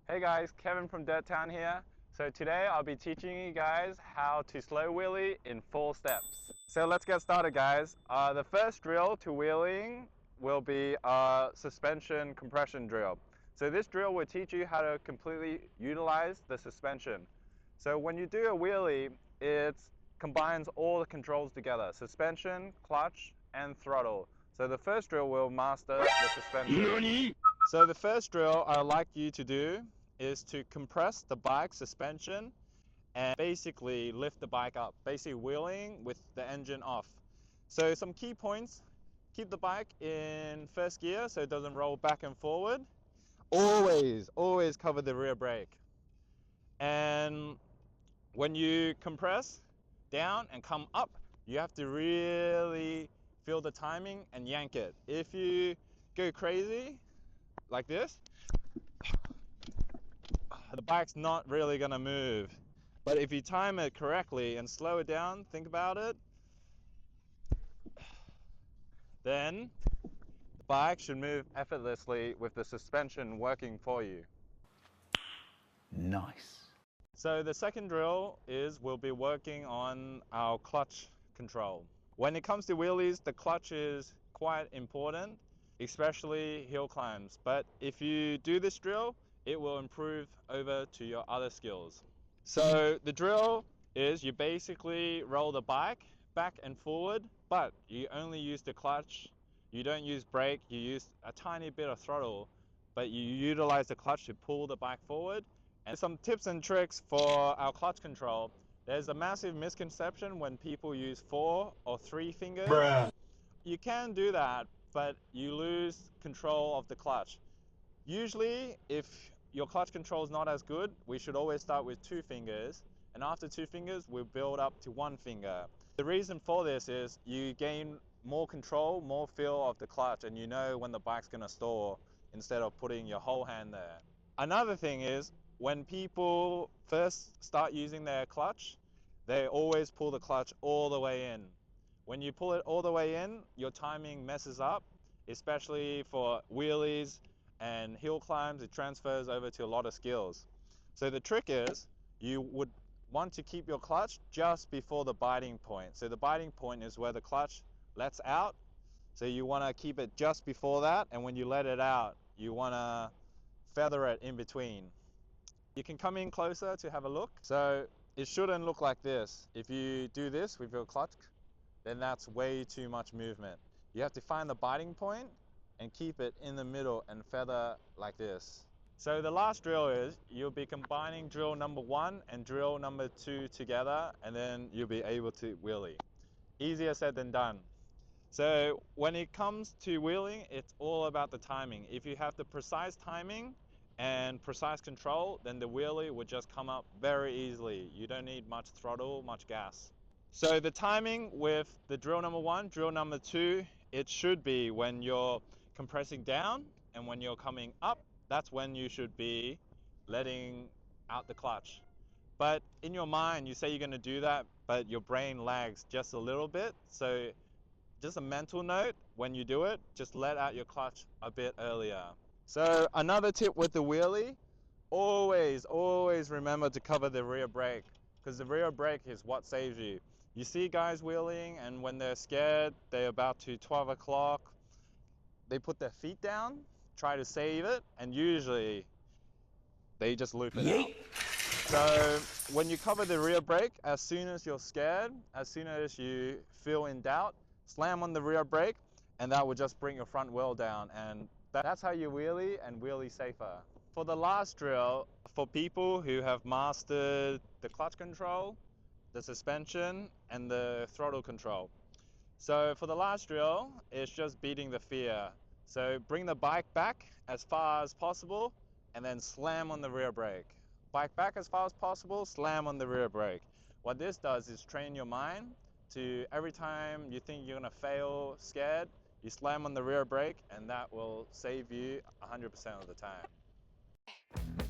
Hey guys, Kevin from Dirt Town here. So today I'll be teaching you guys how to slow wheelie in 4 steps. So let's get started guys. The first drill to wheeling will be a suspension compression drill. So this drill will teach you how to completely utilize the suspension. So when you do a wheelie, it combines all the controls together: suspension, clutch, and throttle. So the first drill will master the suspension. NANI? So the first drill I'd like you to do is to compress the bike suspension and basically lift the bike up, basically wheeling with the engine off. So some key points: keep the bike in first gear so it doesn't roll back and forward. Always cover the rear brake. And when you compress down and come up, you have to really feel the timing and yank it. If you go crazy like this, the bike's not really gonna move. But if you time it correctly and slow it down, think about it, then the bike should move effortlessly with the suspension working for you. Nice. So the second drill is we'll be working on our clutch control. When it comes to wheelies, the clutch is quite important, especially hill climbs. But if you do this drill, it will improve over to your other skills. So the drill is you basically roll the bike back and forward, but you only use the clutch. You don't use brake, you use a tiny bit of throttle, but you utilize the clutch to pull the bike forward. And some tips and tricks for our clutch control. There's a massive misconception when people use 4 or 3 fingers. Bruh. You can do that, but you lose control of the clutch. Usually, if your clutch control is not as good, we should always start with 2 fingers, and after 2 fingers, we'll build up to 1 finger. The reason for this is you gain more control, more feel of the clutch, and you know when the bike's gonna stall instead of putting your whole hand there. Another thing is, when people first start using their clutch, they always pull the clutch all the way in. When you pull it all the way in, your timing messes up, especially for wheelies and hill climbs. It transfers over to a lot of skills. So the trick is you would want to keep your clutch just before the biting point. So the biting point is where the clutch lets out. So you want to keep it just before that, and when you let it out, you want to feather it in between. You can come in closer to have a look. So it shouldn't look like this. If you do this with your clutch, then that's way too much movement. You have to find the biting point and keep it in the middle and feather like this. So the last drill is you'll be combining drill number 1 and drill number 2 together, and then you'll be able to wheelie. Easier said than done. So when it comes to wheeling, it's all about the timing. If you have the precise timing and precise control, then the wheelie would just come up very easily. You don't need much throttle, much gas. So the timing with the drill number 1, drill number 2, it should be when you're compressing down, and when you're coming up, that's when you should be letting out the clutch. But in your mind, you say you're going to do that, but your brain lags just a little bit. So just a mental note, when you do it, just let out your clutch a bit earlier. So another tip with the wheelie, always remember to cover the rear brake, because the rear brake is what saves you. You see guys wheeling, and when they're scared, they're about to 12 o'clock, they put their feet down, try to save it, and usually they just loop it out. So when you cover the rear brake, as soon as you're scared, as soon as you feel in doubt, slam on the rear brake, and that will just bring your front wheel down, and that's how you wheelie and wheelie safer. For the last drill, for people who have mastered the clutch control, the suspension, and the throttle control. So for the last drill, it's just beating the fear. So bring the bike back as far as possible, and then slam on the rear brake. Bike back as far as possible, slam on the rear brake. What this does is train your mind to every time you think you're gonna fail scared, you slam on the rear brake, and that will save you 100% of the time.